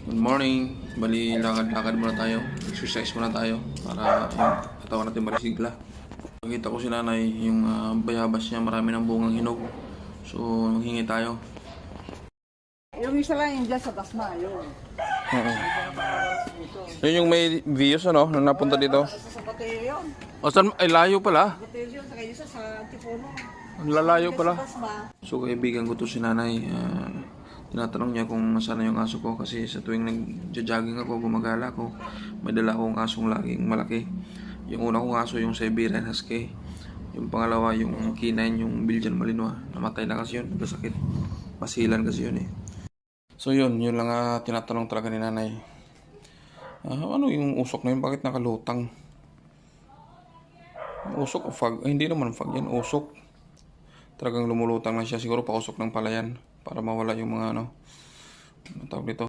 Good morning. Bali, lakad-lakad muna tayo. Exercise muna tayo para yung katawan natin malisigla. Nakita ko si nanay, yung bayabas niya, marami ng bungang hinog. So, maghingi tayo. Yung isa lang yung dyan sa Tasma, yun. Oo. Yun yung may views, ano, nung napunta dito. Sa Bateyo yun. O, saan? Ay, layo pala. Bateyo yun, saka isa sa Antipono. Ang lalayo Sa pala. Tasma. So, kaibigan ko to si nanay. Tinatanong niya kung nasaan yung aso ko kasi sa tuwing nag-jogging ako, gumagala ako, may dala akong asong laging malaki. Yung una kong aso yung Siberian Husky. Yung pangalawa yung K9, yung Belgian Malinois. Namatay na kasi yun, nagkasakit. Pasilan kasi yun eh. So yun lang tinatanong talaga ni nanay. Ano yung usok na yun? Bakit nakalutang? Usok o fog? Hindi naman fog yan, usok. Talagang lumulutang na siya. Siguro pausok ng palayan para mawala yung mga tawag dito.